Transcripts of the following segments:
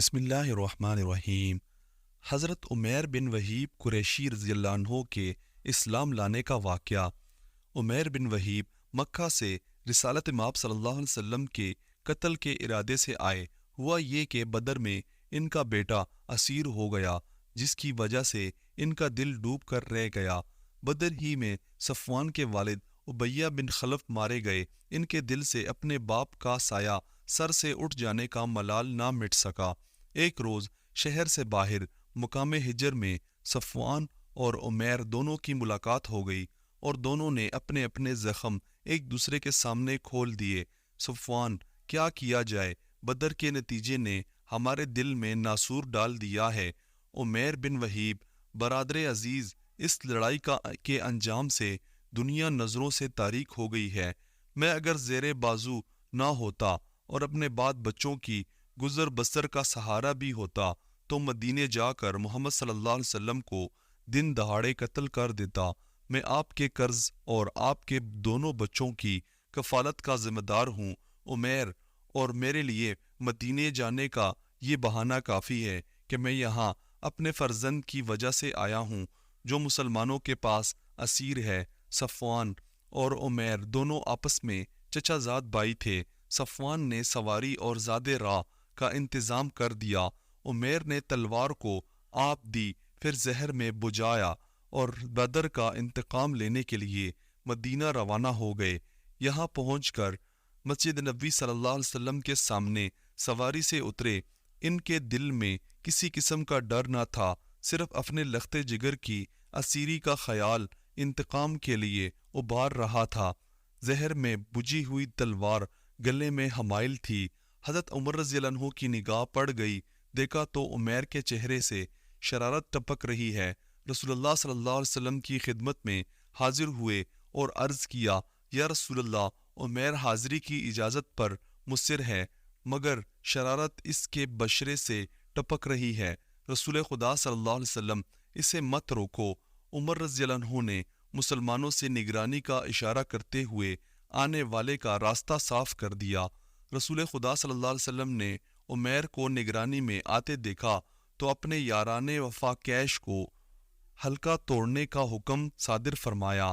بسم اللہ الرحمن الرحیم۔ حضرت عمیر بن وہیب قریشی رضی اللہ عنہ کے اسلام لانے کا واقعہ۔ عمیر بن وہیب مکہ سے رسالت مآب صلی اللہ علیہ وسلم کے قتل کے ارادے سے آئے۔ ہوا یہ کہ بدر میں ان کا بیٹا اسیر ہو گیا، جس کی وجہ سے ان کا دل ڈوب کر رہ گیا۔ بدر ہی میں صفوان کے والد امیہ بن خلف مارے گئے۔ ان کے دل سے اپنے باپ کا سایہ سر سے اٹھ جانے کا ملال نہ مٹ سکا۔ ایک روز شہر سے باہر مقام ہجر میں صفوان اور عمیر دونوں کی ملاقات ہو گئی، اور دونوں نے اپنے اپنے زخم ایک دوسرے کے سامنے کھول دیے۔ صفوان: کیا کیا جائے؟ بدر کے نتیجے نے ہمارے دل میں ناسور ڈال دیا ہے۔ عمیر بن وہیب: برادر عزیز، اس لڑائی کے انجام سے دنیا نظروں سے تاریک ہو گئی ہے۔ میں اگر زیر بازو نہ ہوتا اور اپنے بعد بچوں کی گزر بسر کا سہارا بھی ہوتا تو مدینے جا کر محمد صلی اللہ علیہ وسلم کو دن دہاڑے قتل کر دیتا۔ میں آپ کے قرض اور آپ کے دونوں بچوں کی کفالت کا ذمہ دار ہوں عمیر، اور میرے لیے مدینے جانے کا یہ بہانہ کافی ہے کہ میں یہاں اپنے فرزند کی وجہ سے آیا ہوں جو مسلمانوں کے پاس اسیر ہے۔ صفوان اور عمیر دونوں آپس میں چچا زاد بھائی تھے۔ صفوان نے سواری اور زاد راہ کا انتظام کر دیا۔ عمیر نے تلوار کو آپ دی، پھر زہر میں بجھایا اور بدر کا انتقام لینے کے لیے مدینہ روانہ ہو گئے۔ یہاں پہنچ کر مسجد نبوی صلی اللہ علیہ وسلم کے سامنے سواری سے اترے۔ ان کے دل میں کسی قسم کا ڈر نہ تھا، صرف اپنے لخت جگر کی اسیری کا خیال انتقام کے لیے ابھار رہا تھا۔ زہر میں بجھی ہوئی تلوار گلے میں حمائل تھی۔ حضرت عمر رضی اللہ عنہ کی نگاہ پڑ گئی، دیکھا تو عمیر کے چہرے سے شرارت ٹپک رہی ہے۔ رسول اللہ صلی اللہ علیہ وسلم کی خدمت میں حاضر ہوئے اور عرض کیا: یا رسول اللہ، عمیر حاضری کی اجازت پر مصر ہے، مگر شرارت اس کے بشرے سے ٹپک رہی ہے۔ رسول خدا صلی اللہ علیہ وسلم: اسے مت روکو۔ عمر رضی اللہ عنہ نے مسلمانوں سے نگرانی کا اشارہ کرتے ہوئے آنے والے کا راستہ صاف کر دیا۔ رسول خدا صلی اللہ علیہ وسلم نے عمیر کو نگرانی میں آتے دیکھا تو اپنے یاران وفا کیش کو حلقہ توڑنے کا حکم صادر فرمایا۔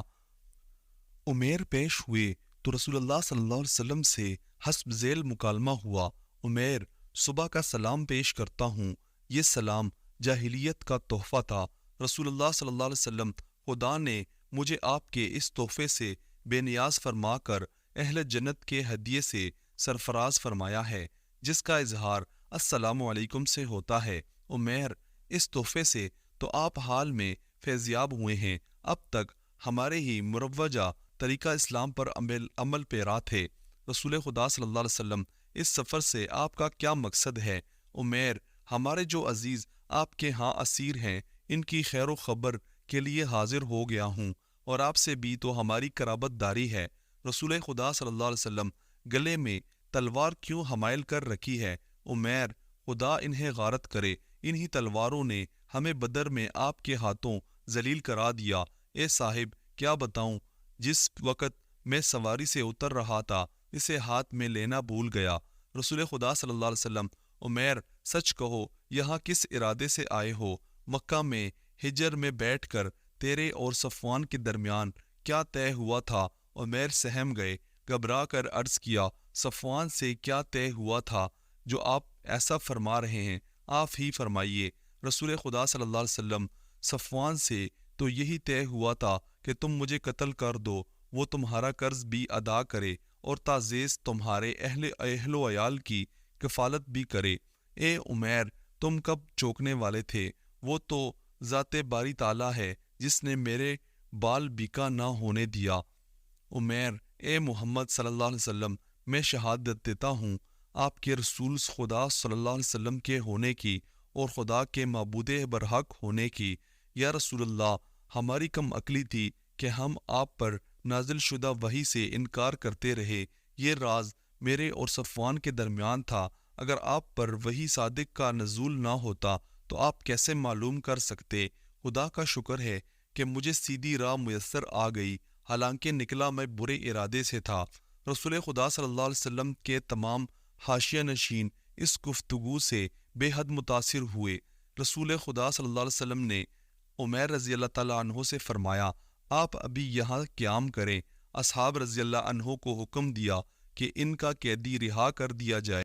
عمیر پیش ہوئے تو رسول اللہ صلی اللہ علیہ وسلم سے حسب ذیل مکالمہ ہوا: عمیر، صبح کا سلام پیش کرتا ہوں۔ یہ سلام جاہلیت کا تحفہ تھا۔ رسول اللہ صلی اللہ علیہ وسلم: خدا نے مجھے آپ کے اس تحفے سے بے نیاز فرما کر اہل جنت کے ہدیے سے سرفراز فرمایا ہے، جس کا اظہار السلام علیکم سے ہوتا ہے۔ عمیر: اس تحفے سے تو آپ حال میں فیضیاب ہوئے ہیں، اب تک ہمارے ہی مروجہ طریقہ اسلام پر عمل پیرا تھے۔ رسول خدا صلی اللہ علیہ وسلم: اس سفر سے آپ کا کیا مقصد ہے؟ عمیر: ہمارے جو عزیز آپ کے ہاں اسیر ہیں، ان کی خیر و خبر کے لیے حاضر ہو گیا ہوں، اور آپ سے بھی تو ہماری قرابت داری ہے۔ رسول خدا صلی اللہ علیہ وسلم: گلے میں تلوار کیوں حمائل کر رکھی ہے؟ عمیر: خدا انہیں غارت کرے، انہی تلواروں نے ہمیں بدر میں آپ کے ہاتھوں ذلیل کرا دیا۔ اے صاحب، کیا بتاؤں، جس وقت میں سواری سے اتر رہا تھا اسے ہاتھ میں لینا بھول گیا۔ رسول خدا صلی اللہ علیہ وسلم: عمیر، سچ کہو، یہاں کس ارادے سے آئے ہو؟ مکہ میں ہجر میں بیٹھ کر تیرے اور صفوان کے درمیان کیا طے ہوا تھا؟ عمیر سہم گئے، گھبرا کر عرض کیا: صفوان سے کیا طے ہوا تھا جو آپ ایسا فرما رہے ہیں؟ آپ ہی فرمائیے۔ رسول خدا صلی اللہ علیہ وسلم: صفوان سے تو یہی طے ہوا تھا کہ تم مجھے قتل کر دو، وہ تمہارا قرض بھی ادا کرے اور تعزیز تمہارے اہل و عیال کی کفالت بھی کرے۔ اے عمیر، تم کب چوکنے والے تھے؟ وہ تو ذات باری تعالیٰ ہے جس نے میرے بال بیکا نہ ہونے دیا۔ عمیر: اے محمد صلی اللہ علیہ وسلم، میں شہادت دیتا ہوں آپ کے رسول خدا صلی اللہ علیہ وسلم کے ہونے کی اور خدا کے معبود برحق ہونے کی۔ یا رسول اللہ، ہماری کم عقلی تھی کہ ہم آپ پر نازل شدہ وحی سے انکار کرتے رہے۔ یہ راز میرے اور صفوان کے درمیان تھا۔ اگر آپ پر وحی صادق کا نزول نہ ہوتا تو آپ کیسے معلوم کر سکتے؟ خدا کا شکر ہے کہ مجھے سیدھی راہ میسر آ گئی، حالانکہ نکلا میں برے ارادے سے تھا۔ رسول خدا صلی اللہ علیہ وسلم کے تمام حاشیہ نشین اس گفتگو سے بے حد متاثر ہوئے۔ رسول خدا صلی اللہ علیہ وسلم نے عمیر رضی اللہ تعالیٰ عنہ سے فرمایا، آپ ابھی یہاں قیام کریں۔ اصحاب رضی اللہ عنہ کو حکم دیا کہ ان کا قیدی رہا کر دیا جائے۔